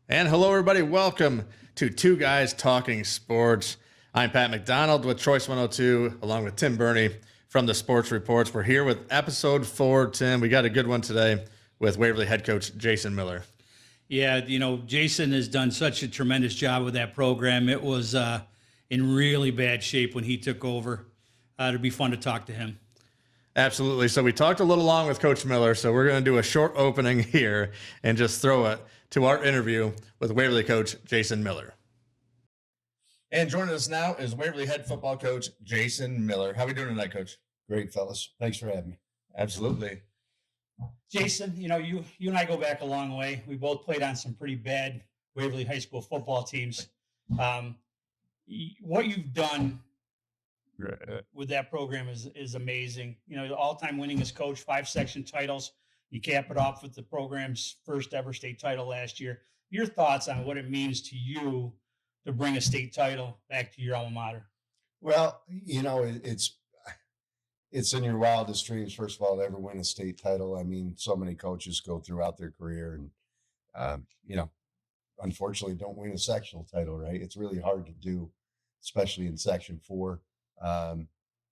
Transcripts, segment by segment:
And hello, everybody. Welcome to Two Guys Talking Sports. I'm Pat McDonald with Choice 102, along with Tim Birney from the Sports Reports. We're here with episode 4, Tim. We got a good one today with Waverly head coach Jason Miller. Yeah, Jason has done such a tremendous job with that program. It was in really bad shape when he took over. It'd be fun to talk to him. Absolutely. So we talked a little long with Coach Miller, so we're going to do a short opening here and just throw it to our interview with Waverly coach Jason Miller. And joining us now is Waverly head football coach Jason Miller. How are we doing tonight, Coach? Great, fellas. Thanks for having me. Absolutely. Jason, you and I go back a long way. We both played on some pretty bad Waverly high school football teams. What you've done with that program is amazing. The all-time winningest coach, 5 section titles. You cap it off with the program's first ever state title last year. Your thoughts on what it means to you to bring a state title back to your alma mater? Well, it's in your wildest dreams, first of all, to ever win a state title. I mean, so many coaches go throughout their career and, unfortunately don't win a sectional title, right? It's really hard to do, especially in Section 4.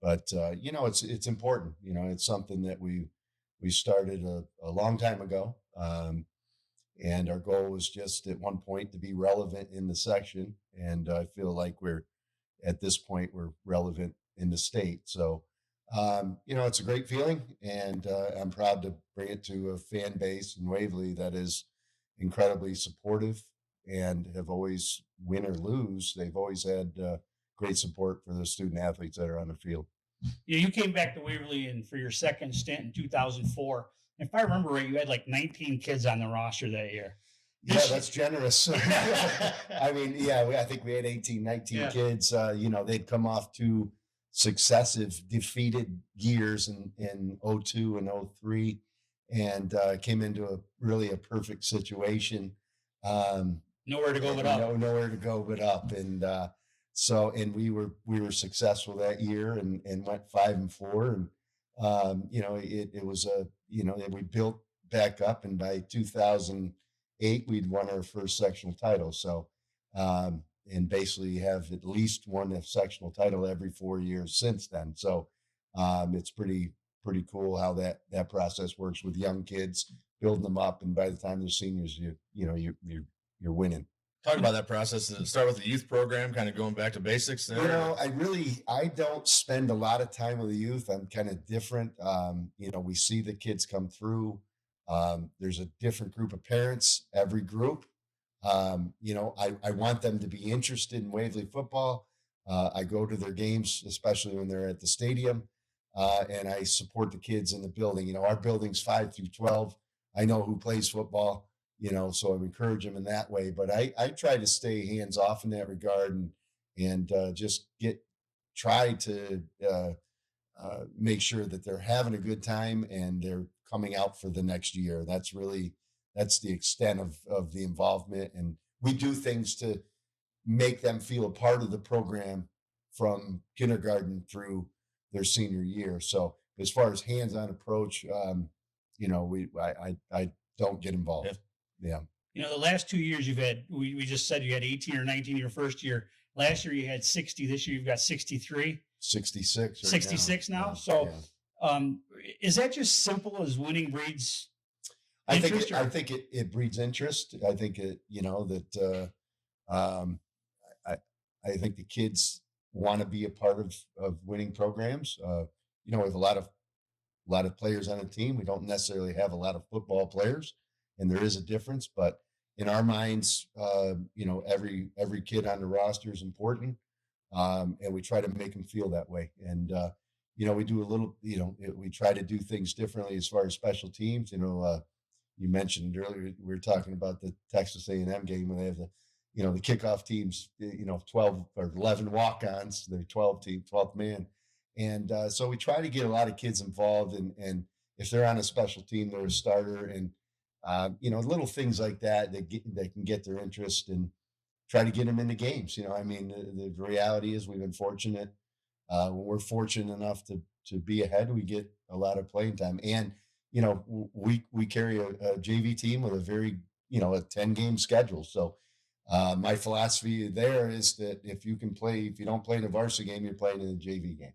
It's important. It's something that we started a long time ago. And our goal was just at one point to be relevant in the section. And I feel like at this point, we're relevant in the state. So, it's a great feeling, and I'm proud to bring it to a fan base in Waverly that is incredibly supportive and have always, win or lose, they've always had great support for the student athletes that are on the field. You came back to Waverly for your second stint in 2004. If I remember right, you had like 19 kids on the roster that year. Yeah, that's generous. I mean, I think we had 18, 19 kids. They'd come off 2 successive defeated years in 02 and 03 and came into a perfect situation. Nowhere to go but up. Nowhere to go but up. And we were successful that year and went 5-4. And it was we built back up, and by 2008 we'd won our first sectional title. So and basically have at least won a sectional title every 4 years since then. So it's pretty cool how that process works with young kids, building them up, and by the time they're seniors, you're winning. Talk about that process. Does it start with the youth program, kind of going back to basics there? I don't spend a lot of time with the youth. I'm kind of different. We see the kids come through. There's a different group of parents, every group. I want them to be interested in Waverly football. I go to their games, especially when they're at the stadium, and I support the kids in the building. Our building's 5 through 12. I know who plays football, so I encourage them in that way. But I try to stay hands off in that regard and just try to make sure that they're having a good time and they're coming out for the next year. That's the extent of the involvement. And we do things to make them feel a part of the program from kindergarten through their senior year. So as far as hands-on approach, I don't get involved. Yeah. The last 2 years you've had, we just said you had 18 or 19 your first year. Last year you had 60. This year you've got 63. 66. 66 now. Yeah. So is that just simple as winning breeds interest? I think it breeds interest. I think I think the kids want to be a part of winning programs. We have a lot of players on a team. We don't necessarily have a lot of football players, and there is a difference. But in our minds, every kid on the roster is important, and we try to make them feel that way. And we do a little. We try to do things differently as far as special teams. You mentioned earlier we were talking about the Texas A&M game when they have the kickoff teams, 12 or 11 walk-ons, they're 12th man. And so we try to get a lot of kids involved, and if they're on a special team, they're a starter, and little things like that can get their interest and try to get them into games. The reality is we've been fortunate. When we're fortunate enough to be ahead, we get a lot of playing time. And we carry a JV team with a very a 10-game schedule. So my philosophy there is that if you don't play in a varsity game, you're playing in a JV game.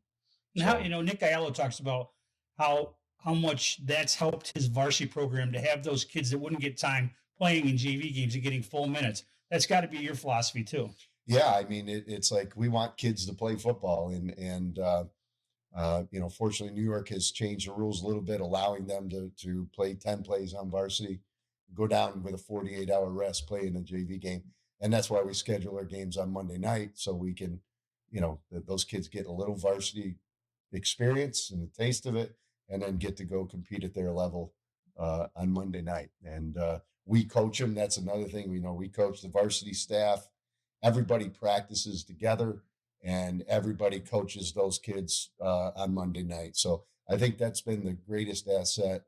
And how, Nick Aiello talks about how much that's helped his varsity program to have those kids that wouldn't get time playing in JV games and getting full minutes. That's got to be your philosophy too. Yeah, I mean, it's like we want kids to play football, and fortunately, New York has changed the rules a little bit, allowing them to play 10 plays on varsity, go down with a 48-hour rest, play in a JV game, and that's why we schedule our games on Monday night, so we can, those kids get a little varsity experience and a taste of it, and then get to go compete at their level on Monday night. And we coach them. That's another thing. We coach the varsity staff. Everybody practices together, and everybody coaches those kids on Monday night. So I think that's been the greatest asset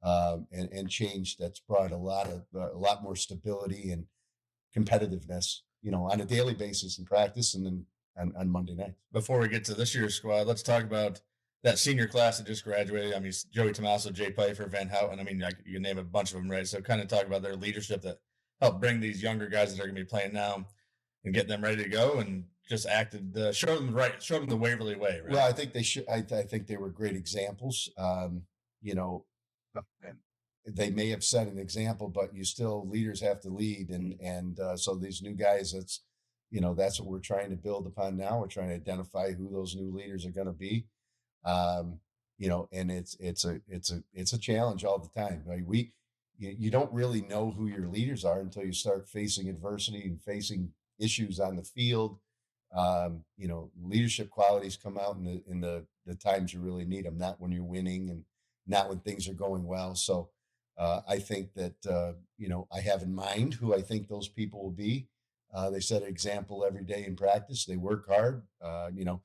and change that's brought a lot more stability and competitiveness, on a daily basis in practice, and then on Monday night. Before we get to this year's squad, let's talk about that senior class that just graduated. I mean, Joey Tomaso, Jay Pfeiffer, Van Houten. I mean, you can name a bunch of them, right? So kind of talk about their leadership that helped bring these younger guys that are going to be playing now and get them ready to go, and just showed them the Waverly way, right? Well, I think they should. I think they were great examples. They may have set an example, but leaders have to lead, and so these new guys, that's what we're trying to build upon now. We're trying to identify who those new leaders are going to be. And it's a challenge all the time. Right? You don't really know who your leaders are until you start facing adversity and facing issues on the field. Leadership qualities come out in the times you really need them, not when you're winning and not when things are going well. So I think that I have in mind who I think those people will be. They set an example every day in practice. They work hard. The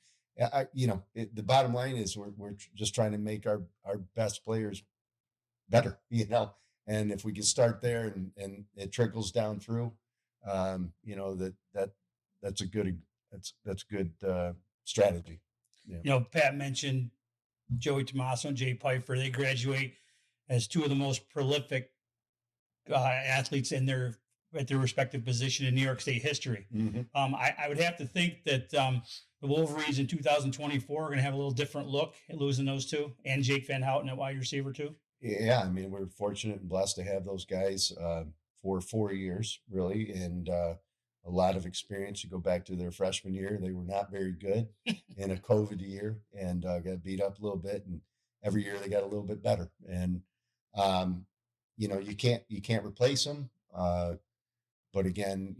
bottom line is we're just trying to make our best players better, and if we can start there and it trickles down through, that's a good strategy. Yeah. Pat mentioned Joey Tomaso and Jay Pfeiffer. They graduate as two of the most prolific athletes at their respective position in New York State history. Mm-hmm. I would have to think that the Wolverines in 2024 are going to have a little different look at losing those two, and Jake Van Houten at wide receiver too. Yeah, I mean, we're fortunate and blessed to have those guys for 4 years, really, and a lot of experience. You go back to their freshman year, they were not very good in a COVID year, and got beat up a little bit, and every year they got a little bit better. And you can't replace them. But again,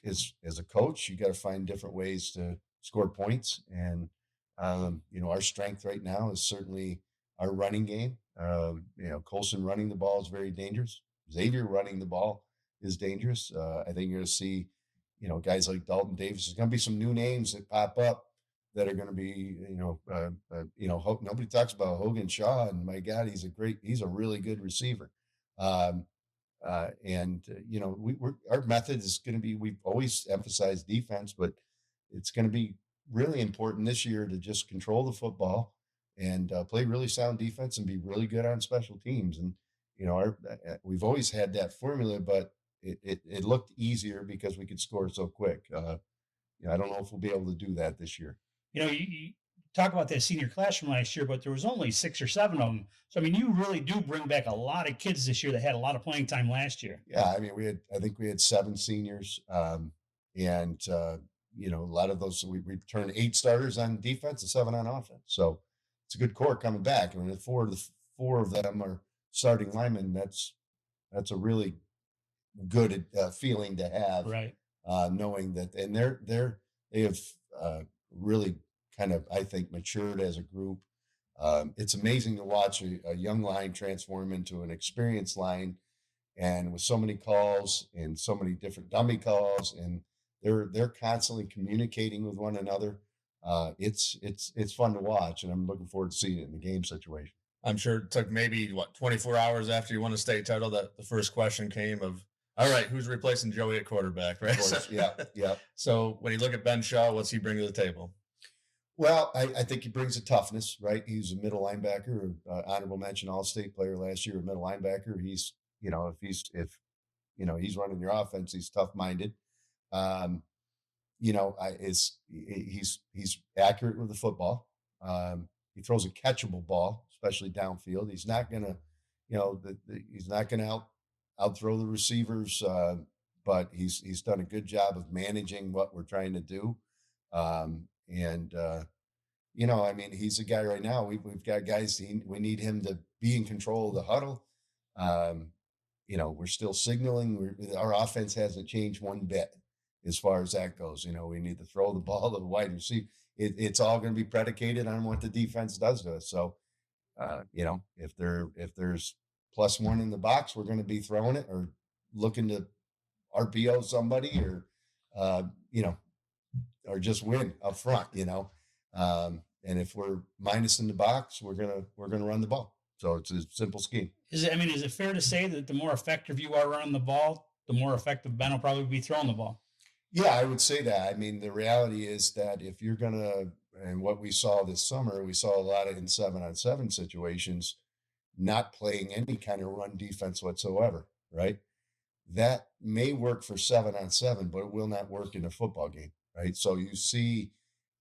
as a coach, you got to find different ways to score points. And, our strength right now is certainly our running game. Colson running the ball is very dangerous. Xavier running the ball is dangerous. I think you're going to see, guys like Dalton Davis. There's going to be some new names that pop up that are going to be, nobody talks about Hogan Shaw, and my God, he's a really good receiver. Our method is going to be, we've always emphasized defense, but it's going to be really important this year to just control the football and play really sound defense and be really good on special teams. And, we've always had that formula, but it looked easier because we could score so quick. I don't know if we'll be able to do that this year. You talk about that senior class from last year, but there was only 6 or 7 of them. So, I mean, you really do bring back a lot of kids this year that had a lot of playing time last year. Yeah. I mean, I think we had 7 seniors. A lot of those, we returned 8 starters on defense and 7 on offense. So it's a good core coming back. I mean, if 4 of them are starting linemen, that's a really good feeling to have. Right. Knowing that, and they have really kind of, I think, matured as a group. It's amazing to watch a young line transform into an experienced line, and with so many calls and so many different dummy calls, and they're constantly communicating with one another. It's fun to watch, and I'm looking forward to seeing it in the game situation. I'm sure it took maybe 24 hours after you won a state title that the first question came of, all right, who's replacing Joey at quarterback, right? Yeah. So when you look at Ben Shaw, what's he bring to the table? Well, I think he brings a toughness, right? He's a middle linebacker, honorable mention All-State player last year, a middle linebacker. He's he's running your offense, he's tough-minded. Um, he's accurate with the football. He throws a catchable ball, especially downfield. He's not gonna, he's not gonna outthrow the receivers, but he's done a good job of managing what we're trying to do. And I mean, he's a guy right now. We've got guys. We need him to be in control of the huddle. We're still signaling. Our offense hasn't changed one bit as far as that goes. We need to throw the ball to the wide receiver. It's all going to be predicated on what the defense does to us. So, if there's +1 in the box, we're going to be throwing it or looking to RPO somebody or just win up front. And if we're minus in the box, we're gonna run the ball. So it's a simple scheme. Is it fair to say that the more effective you are running the ball, the more effective Ben will probably be throwing the ball? Yeah, I would say that. I mean, the reality is that if you're and what we saw this summer, we saw a lot of in 7-on-7 situations, not playing any kind of run defense whatsoever, right? That may work for 7-on-7, but it will not work in a football game, right? So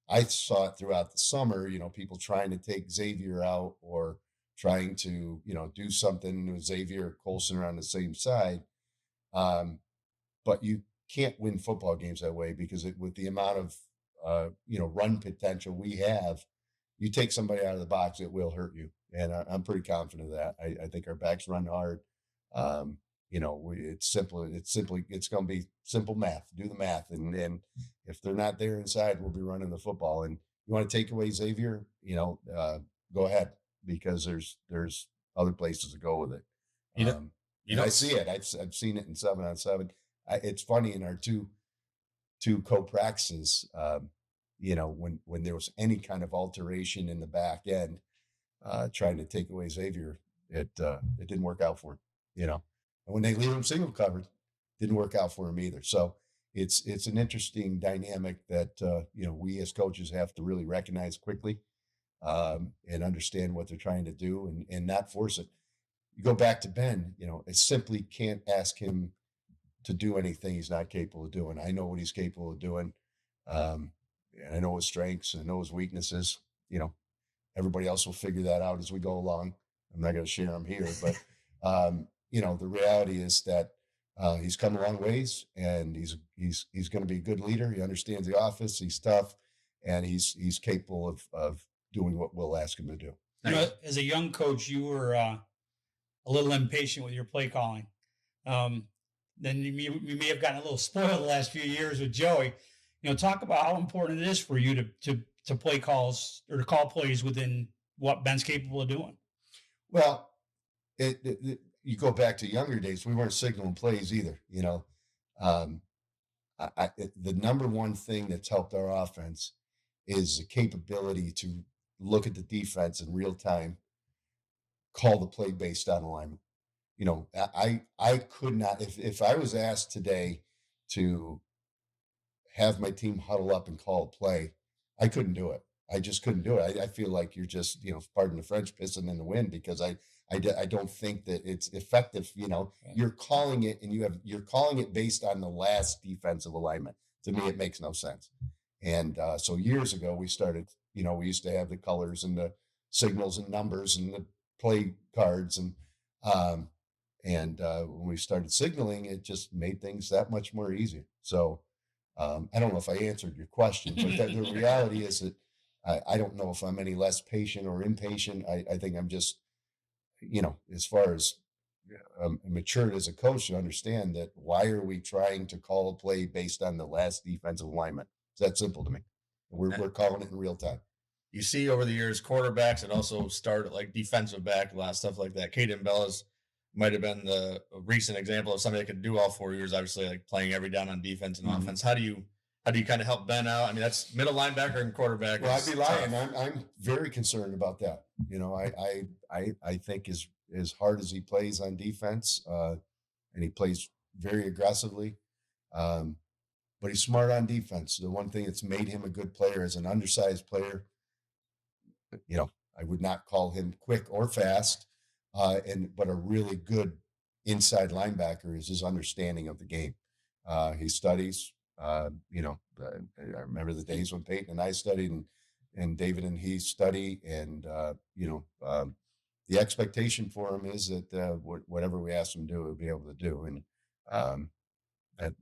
I saw it throughout the summer, people trying to take Xavier out or trying to, do something with Xavier or Colson are on the same side. But you can't win football games that way because with the amount of, run potential we have, you take somebody out of the box, it will hurt you. And I'm pretty confident of that. I think our backs run hard. It's going to be simple math. Do the math, and then if they're not there inside, we'll be running the football. And you want to take away Xavier, go ahead because there's other places to go with it. I see it. I've seen it in 7-on-7. It's funny in our two co-practices. When there was any kind of alteration in the back end, trying to take away Xavier, it didn't work out for him. And when they leave him single covered, didn't work out for him either. So it's an interesting dynamic that we as coaches have to really recognize quickly and understand what they're trying to do and not force it. You go back to Ben, I simply can't ask him to do anything he's not capable of doing. I know what he's capable of doing. And I know his strengths and I know his weaknesses. Everybody else will figure that out as we go along. I'm not going to share them here, but the reality is that he's come a long ways, and he's going to be a good leader. He understands the office. He's tough, and he's capable of doing what we'll ask him to do. As a young coach, you were a little impatient with your play calling. Then you may have gotten a little spoiled the last few years with Joey. Talk about how important it is for you to play calls or to call plays within what Ben's capable of doing. Well, you go back to younger days, we weren't signaling plays either. The number one thing that's helped our offense is the capability to look at the defense in real time, call the play based on alignment. I could not, if I was asked today to have my team huddle up and call a play, I couldn't do it. I just couldn't do it. I feel like you're just, pardon the French, pissing in the wind because I don't think that it's effective. You're calling it and you're calling it based on the last defensive alignment. To me, it makes no sense. And so years ago, we started, we used to have the colors and the signals and numbers and the play cards. And when we started signaling, it just made things that much more easier. So I don't know if I answered your question, but the reality is that I don't know if I'm any less patient or impatient. I think I'm just, as far as matured as a coach, to understand that why are we trying to call a play based on the last defensive alignment? It's that simple to me. We're calling it in real time. You see over the years, quarterbacks that also start like defensive back, a lot of stuff like that. Caden Bellis might have been the recent example of somebody that could do all 4 years, obviously, like playing every down on defense and offense. How do you kind of help Ben out? I mean, that's middle linebacker and quarterback. Well, I'd be lying. I'm very concerned about that. I think as hard as he plays on defense, and he plays very aggressively, but he's smart on defense. The one thing that's made him a good player is an undersized player. I would not call him quick or fast, but a really good inside linebacker is his understanding of the game. He studies. You know, I remember the days when Peyton and I studied, and David and he study, and you know, the expectation for him is that whatever we ask him to do, he'll be able to do, and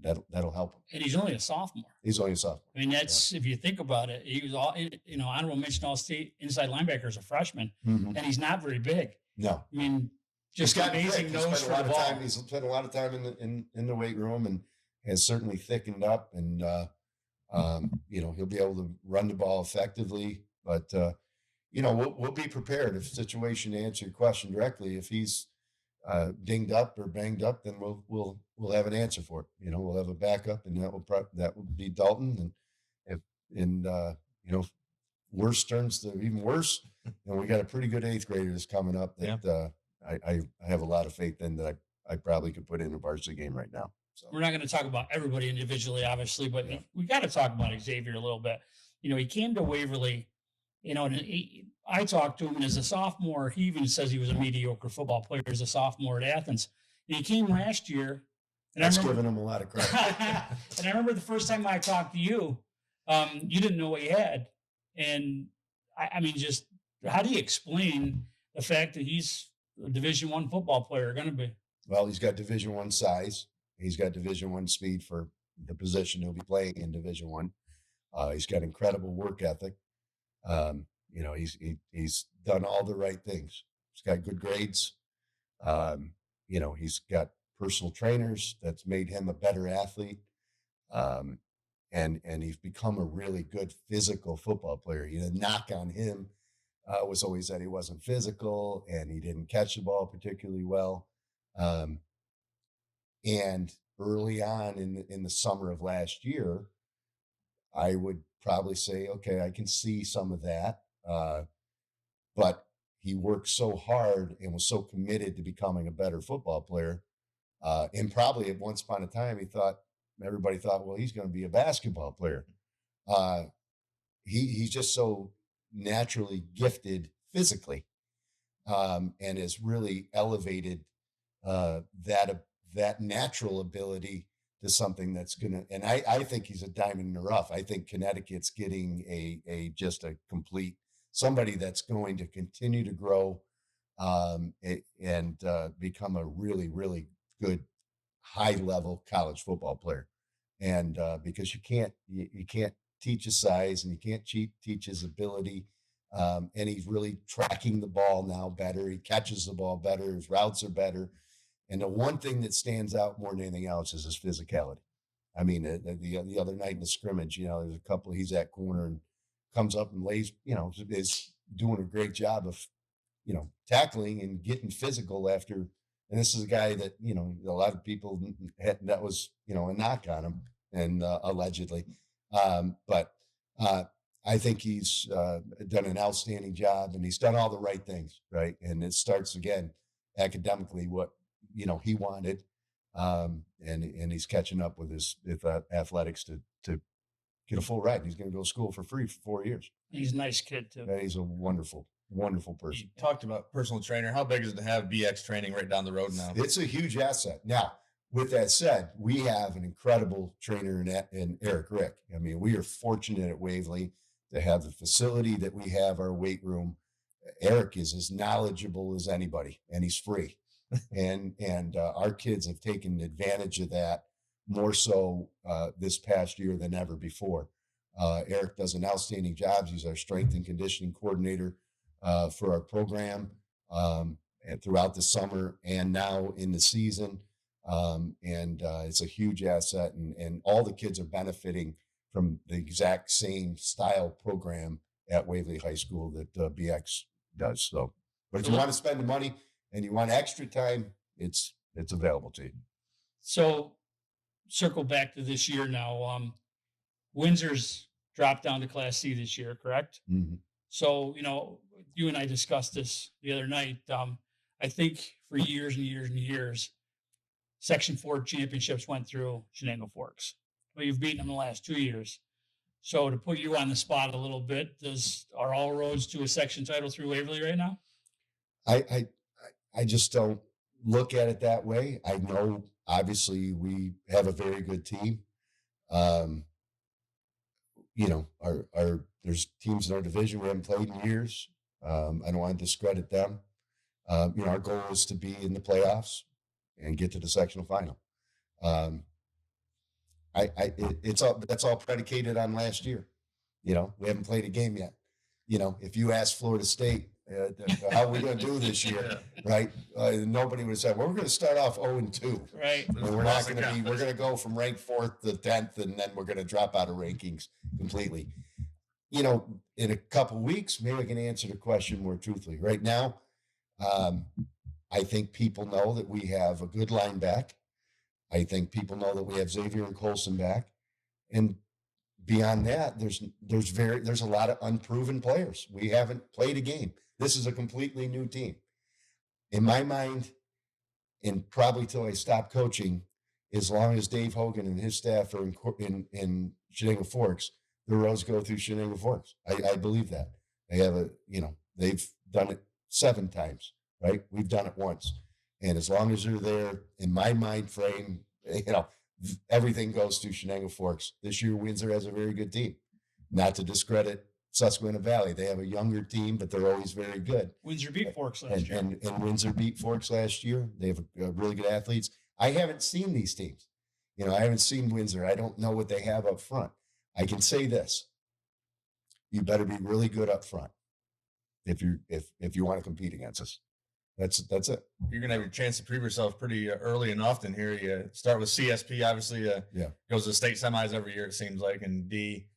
that'll help him. And he's only a sophomore. He's only a sophomore. I mean, that's if you think about it, he was all you know, honorable mention all state inside linebacker as a freshman, Mm-hmm. and he's not very big. No, I mean, just amazing nose for the ball. He's spent a lot of time in the weight room and has certainly thickened up, and you know, he'll be able to run the ball effectively. But you know, we'll be prepared if situation, to answer your question directly, if he's dinged up or banged up, then we'll have an answer for it. You know, we'll have a backup, and that will be Dalton. And you know, worse turns to even worse, and we got a pretty good 8th grader that's coming up that I have a lot of faith in, that I probably could put in a varsity game right now. So we're not going to talk about everybody individually, obviously, but we got to talk about Xavier a little bit. You know, he came to Waverly, you know, and I talked to him, and as a sophomore, he even says he was a mediocre football player as a sophomore at Athens. And he came last year. And that's giving him a lot of credit. And I remember the first time I talked to you, you didn't know what he had. And I mean, just how do you explain the fact that he's a Division I football player going to be? Well, he's got Division I size. He's got Division I speed for the position he'll be playing in Division I. He's got incredible work ethic. You know, he's done all the right things. He's got good grades. You know, he's got personal trainers that's made him a better athlete. And he's become a really good physical football player. You know, the knock on him was always that he wasn't physical and he didn't catch the ball particularly well. And early on in the summer of last year, I would probably say, okay, I can see some of that. But he worked so hard and was so committed to becoming a better football player. And probably at once upon a time, everybody thought, well, he's going to be a basketball player. He's just so naturally gifted physically, and has really elevated that natural ability to something that's going to, and I think he's a diamond in the rough. I think Connecticut's getting just a complete somebody that's going to continue to grow and become a really, really good high level college football player. And because you can't teach his size, and you can't teach his ability. And he's really tracking the ball now better. He catches the ball better. His routes are better. And the one thing that stands out more than anything else is his physicality. I mean, the other night in the scrimmage, you know, there's a couple, he's at corner and comes up and lays, you know, is doing a great job of, you know, tackling and getting physical after. And this is a guy that, you know, a lot of people that was, you know, a knock on him, and allegedly. But I think he's done an outstanding job, and he's done all the right things, right? And it starts again academically, what, you know, he wanted, and he's catching up with his athletics to get a full ride. He's going to go to school for free for 4 years. He's a nice kid too. And he's a wonderful person. You talked about personal trainer. How big is it to have BX training right down the road now? It's a huge asset. Now, with that said, we have an incredible trainer in Eric Rick. I mean, we are fortunate at Waverly to have the facility that we have, our weight room. Eric is as knowledgeable as anybody, and he's free. and our kids have taken advantage of that more so this past year than ever before. Eric does an outstanding job. He's our strength and conditioning coordinator for our program and throughout the summer and now in the season. It's a huge asset, and all the kids are benefiting from the exact same style program at Waverly High School that BX does. So, but if you want to spend the money and you want extra time, it's available to you. So, circle back to this year now. Windsor's dropped down to Class C this year, correct? Mm-hmm. So, you know, you and I discussed this the other night. I think for years and years and years, Section 4 championships went through Shenango Forks. Well, you've beaten them the last 2 years. So to put you on the spot a little bit, are all roads to a section title through Waverly right now? I just don't, look at it that way. I know, obviously, we have a very good team. You know, there's teams in our division we haven't played in years. I don't want to discredit them. You know, our goal is to be in the playoffs and get to the sectional final. That's all predicated on last year. You know, we haven't played a game yet. You know, if you ask Florida State, how are we going to do this year, right? Nobody would have said, well, we're going to start off 0-2. Right. And we're not going to be, we're going to go from ranked 4th to 10th, and then we're going to drop out of rankings completely. You know, in a couple of weeks, maybe I can answer the question more truthfully. Right now, I think people know that we have a good line back. I think people know that we have Xavier and Colson back. And beyond that, there's a lot of unproven players. We haven't played a game. This is a completely new team. In my mind, and probably till I stop coaching, as long as Dave Hogan and his staff are in Shenango Forks, the roads go through Shenango Forks. I believe that. They have they've done it 7 times, right? We've done it once. And as long as they're there, in my mind frame, you know, everything goes through Shenango Forks. This year, Windsor has a very good team. Not to discredit Susquehanna Valley. They have a younger team, but they're always very good. Windsor beat Forks last year. And Windsor beat Forks last year. They have really good athletes. I haven't seen these teams. You know, I haven't seen Windsor. I don't know what they have up front. I can say this. You better be really good up front if you want to compete against us. That's it. You're gonna have your chance to prove yourself pretty early and often here. You start with CSP, obviously. Goes to state semis every year, it seems like, and D,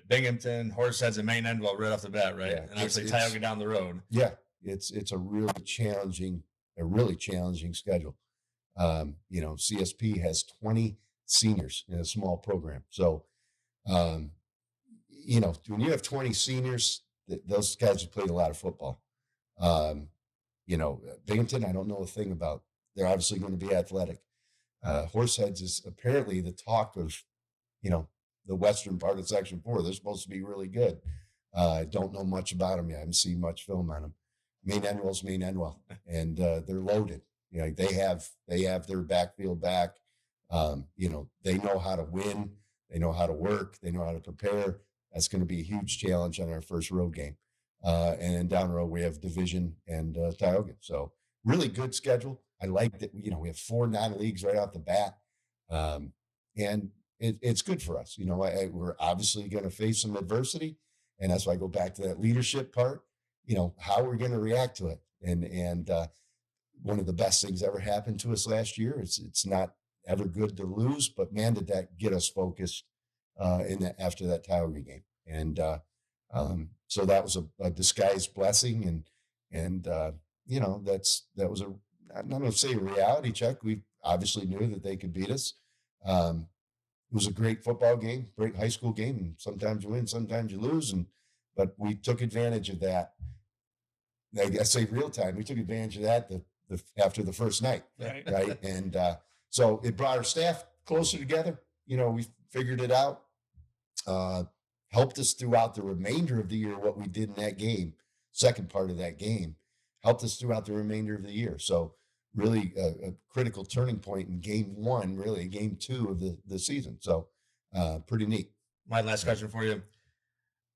Binghamton, Horseheads, and Maine Endwell right off the bat, right? Yeah, and obviously Tioga down the road. Yeah, it's a really challenging schedule. You know, CSP has 20 seniors in a small program, so you know, when you have 20 seniors, those guys have played a lot of football. You know, Binghamton, I don't know a thing about. They're obviously going to be athletic. Horseheads is apparently the talk of, you know, the western part of Section 4. They're supposed to be really good. I don't know much about them yet. I haven't seen much film on them. Maine Endwell's Maine Endwell, and they're loaded. You know, they have their backfield back. You know, they know how to win. They know how to work. They know how to prepare. That's going to be a huge challenge on our first road game. And then down the road, we have Division and Tioga. So really good schedule. I like that, you know, we have 4 non-leagues right off the bat. And it's good for us. You know, we're obviously going to face some adversity. And that's why I go back to that leadership part, you know, how we're going to react to it. And one of the best things ever happened to us last year. It's not ever good to lose, but man, did that get us focused after that Tioga game. And so that was a disguised blessing. And you know, that was I'm not going to say a reality check. We obviously knew that they could beat us. It was a great football game, great high school game. And sometimes you win, sometimes you lose. But we took advantage of that. I say real time. We took advantage of that after the first night. Right. And so it brought our staff closer together. You know, we figured it out. Helped us throughout the remainder of the year. What we did in that game, second part of that game, helped us throughout the remainder of the year. So really a critical turning point in game 1, really game 2 of the season. So pretty neat. My last question for you.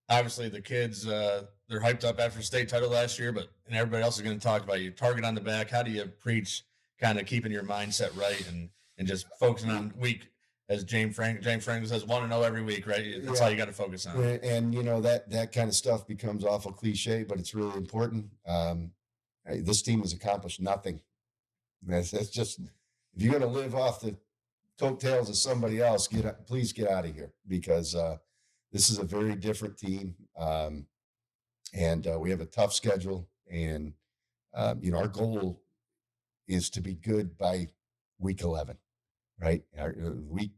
Obviously the kids, they're hyped up after state title last year, and everybody else is going to talk about you. Target on the back. How do you preach kind of keeping your mindset right and just focusing on week, as James Frank says, 1-0 every week, right? That's all you got to focus on. And you know, that kind of stuff becomes awful cliche, but it's really important. This team has accomplished nothing. That's just, if you're going to live off the coattails of somebody else, please get out of here, because this is a very different team. And we have a tough schedule, and you know, our goal is to be good by week 11. Right,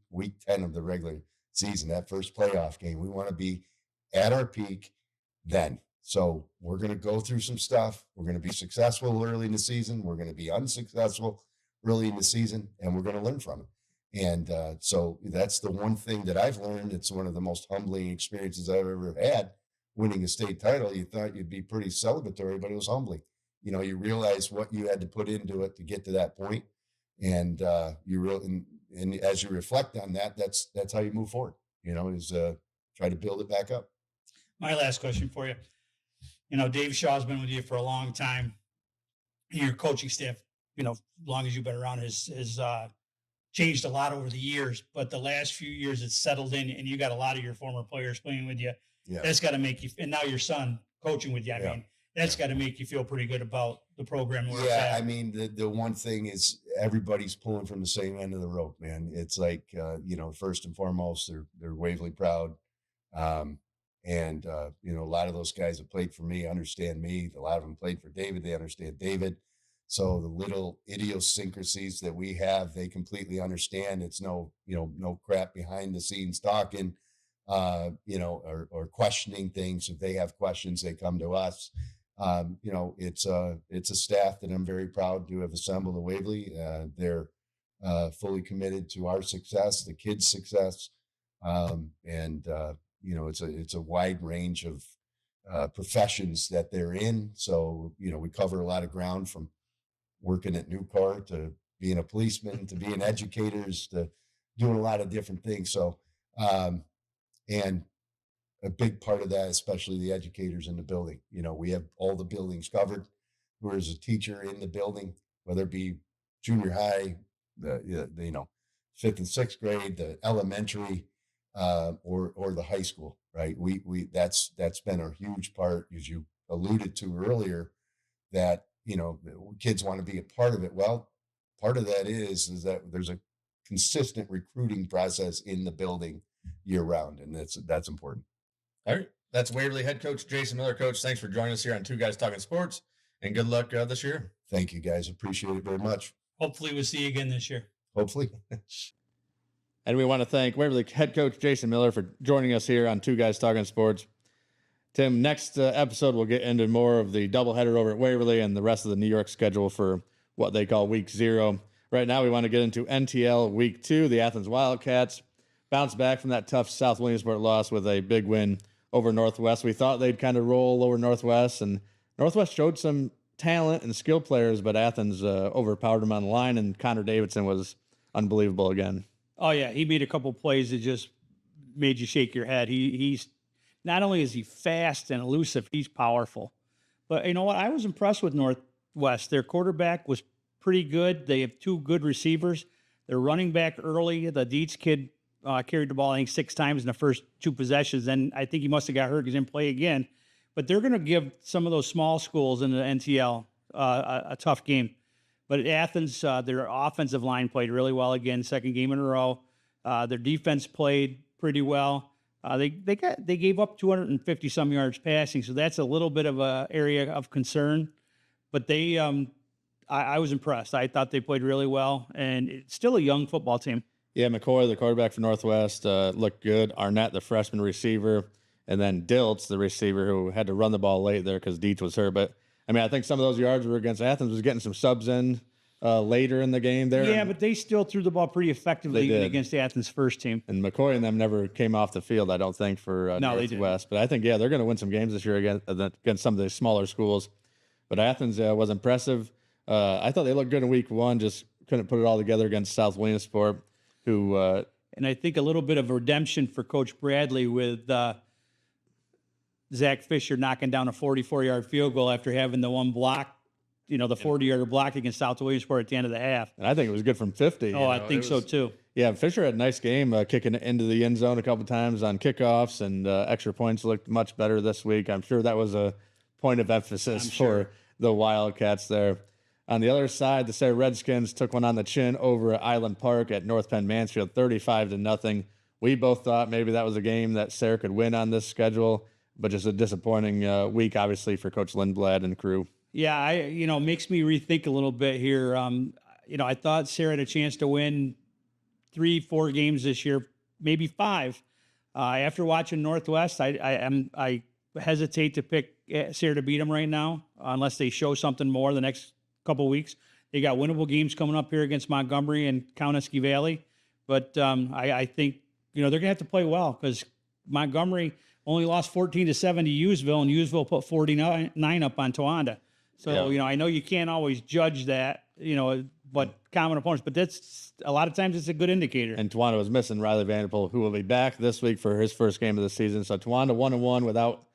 week 10 of the regular season, that first playoff game, we want to be at our peak then. So we're going to go through some stuff. We're going to be successful early in the season. We're going to be unsuccessful early in the season, and we're going to learn from it. And so that's the one thing that I've learned. It's one of the most humbling experiences I've ever had, winning a state title. You thought you'd be pretty celebratory, but it was humbling. you realize what you had to put into it to get to that point. And and as you reflect on that, that's how you move forward, is try to build it back up. My last question for you. Dave Shaw's been with you for a long time. Your coaching staff, as long as you've been around, has changed a lot over the years. But the last few years, it's settled in, and you got a lot of your former players playing with you. Yeah. That's got to make you, and now your son coaching with you. I mean, that's got to make you feel pretty good about the program. Yeah, I mean, the one thing is everybody's pulling from the same end of the rope, man. It's like, first and foremost, they're Waverly proud. And a lot of those guys that played for me understand me. A lot of them played for David. They understand David. So the little idiosyncrasies that we have, they completely understand. It's no crap behind the scenes talking, or questioning things. If they have questions, they come to us. It's a staff that I'm very proud to have assembled at Waverly. They're fully committed to our success, the kids' success. It's a wide range of professions that they're in. So, we cover a lot of ground, from working at Newport to being a policeman to being educators to doing a lot of different things. So, and a big part of that, especially the educators in the building, we have all the buildings covered. There's a teacher in the building, whether it be junior high, the fifth and sixth grade, the elementary, or the high school, right? That's been a huge part, as you alluded to earlier, that, kids want to be a part of it. Well, part of that is that there's a consistent recruiting process in the building year round. And that's important. All right. That's Waverly head coach Jason Miller. Coach, thanks for joining us here on Two Guys Talking Sports, and good luck this year. Thank you, guys. Appreciate it very much. Hopefully we'll see you again this year. Hopefully. And we want to thank Waverly head coach Jason Miller for joining us here on Two Guys Talking Sports. Tim, next episode, we'll get into more of the doubleheader over at Waverly and the rest of the New York schedule for what they call Week 0. Right now, we want to get into NTL Week 2. The Athens Wildcats bounced back from that tough South Williamsport loss with a big win over Northwest. We thought they'd kind of roll over Northwest, and Northwest showed some talent and skill players, but Athens overpowered them on the line, and Connor Davidson was unbelievable again. Oh, yeah. He made a couple plays that just made you shake your head. He's not only is he fast and elusive, he's powerful. But you know what? I was impressed with Northwest. Their quarterback was pretty good. They have 2 good receivers. They're running back early. The Dietz kid carried the ball, I think, 6 times in the first 2 possessions. And I think he must have got hurt because he didn't play again. But they're going to give some of those small schools in the NTL a tough game. But at Athens, their offensive line played really well again, second game in a row. Their defense played pretty well. They gave up 250 some yards passing, so that's a little bit of a area of concern. But I was impressed. I thought they played really well, and it's still a young football team. Yeah, McCoy, the quarterback for Northwest, looked good. Arnett, the freshman receiver, and then Diltz, the receiver, who had to run the ball late there because Dietz was hurt. But I mean, I think some of those yards were against Athens, was getting some subs in later in the game there. Yeah, but they still threw the ball pretty effectively even against the Athens first team. And McCoy and them never came off the field, I don't think, for Northwest. But I think, yeah, they're going to win some games this year against some of the smaller schools. But Athens was impressive. I thought they looked good in week 1, just couldn't put it all together against South Williamsport, who and I think a little bit of redemption for Coach Bradley with Zach Fisher knocking down a 44-yard field goal after having the one block, the 40-yarder block against South Williamsport at the end of the half. And I think it was good from 50. Oh, I think so too. Yeah, Fisher had a nice game, kicking it into the end zone a couple times on kickoffs, and extra points looked much better this week. I'm sure that was a point of emphasis for the Wildcats there. On the other side, the Sarah Redskins took one on the chin over at Island Park at North Penn Mansfield, 35-0. We both thought maybe that was a game that Sarah could win on this schedule, but just a disappointing week, obviously, for Coach Lindblad and crew. Yeah, makes me rethink a little bit here. I thought Sarah had a chance to win 3-4 games this year, maybe 5. After watching Northwest, I hesitate to pick Sarah to beat them right now, unless they show something more the next couple of weeks. They got winnable games coming up here against Montgomery and Kaunisky Valley, but I think they're gonna have to play well because Montgomery only lost 14-7 to Useville, and Useville put 49 up on Towanda. So, Yeah. I know you can't always judge that, but common opponents, but that's a lot of times it's a good indicator. And Tawanda was missing Riley Vanderpool, who will be back this week for his first game of the season. So Tawanda 1-1 without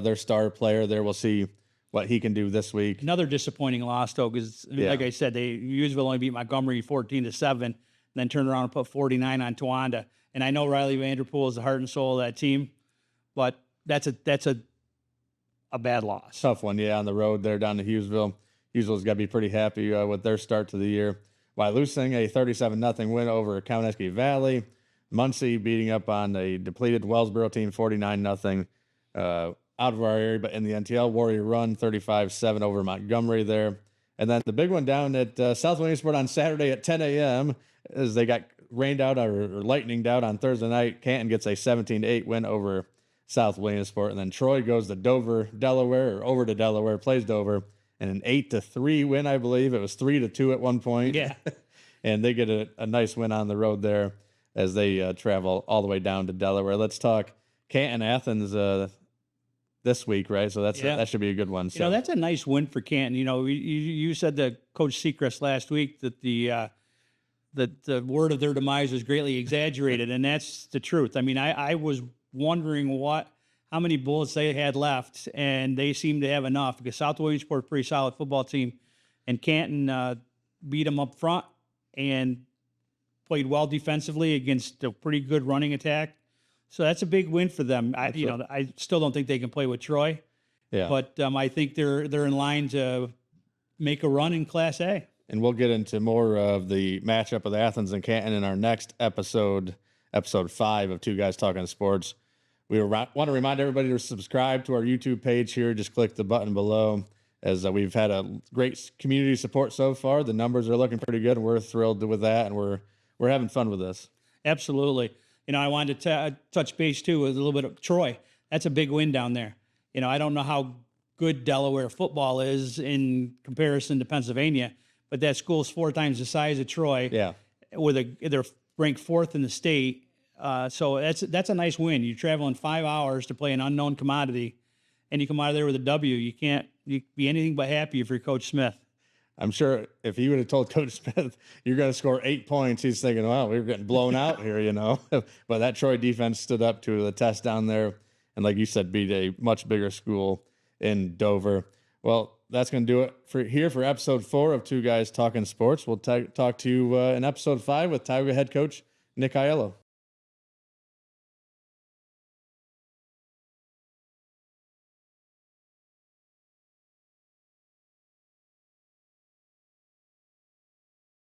their star player there. We'll see what he can do this week. Another disappointing loss, though, because like I said, Useville only beat Montgomery 14-7, then turned around and put 49 on Tawanda. And I know Riley Vanderpool is the heart and soul of that team, but that's a bad loss. Tough one, on the road there down to Hughesville. Hughesville's got to be pretty happy with their start to the year. While losing a 37-0 win over Cowanesque Valley, Muncie beating up on a depleted Wellsboro team 49-0 out of our area, but in the NTL, Warrior Run 35-7 over Montgomery there. And then the big one down at South Williamsport on Saturday at 10 a.m. as they got rained out or lightninged out on Thursday night. Canton gets a 17-8 win over South Williamsport. And then Troy goes to Dover, Delaware, or over to Delaware, plays Dover, and an 8-3 win, I believe. It was 3-2 at one point. Yeah. And they get a nice win on the road there as they travel all the way down to Delaware. Let's talk Canton Athens this week, right? So that should be a good one. So that's a nice win for Canton. You said to Coach Seacrest last week that the word of their demise was greatly exaggerated, and that's the truth. I mean, I was wondering how many bullets they had left, and they seemed to have enough because South Williamsport, pretty solid football team, and Canton beat them up front and played well defensively against a pretty good running attack. So that's a big win for them. I still don't think they can play with Troy, but I think they're in line to make a run in Class A. And we'll get into more of the matchup of Athens and Canton in our next episode 5 of Two Guys Talking Sports. We want to remind everybody to subscribe to our YouTube page here. Just click the button below, as we've had a great community support so far. The numbers are looking pretty good, and we're thrilled with that, and we're having fun with this. Absolutely. I wanted to touch base, too, with a little bit of Troy. That's a big win down there. I don't know how good Delaware football is in comparison to Pennsylvania, but that school's 4 times the size of Troy. Yeah. They're ranked 4th in the state. So that's a nice win. You're traveling 5 hours to play an unknown commodity, and you come out of there with a W. You can't be anything but happy if you're Coach Smith. I'm sure if he would have told Coach Smith, you're going to score 8 points, he's thinking, well, we're getting blown out here, But that Troy defense stood up to the test down there. And like you said, beat a much bigger school in Dover. Well, that's going to do it for episode 4 of Two Guys Talking Sports. We'll talk to you in episode 5 with Tioga head coach Nick Aiello.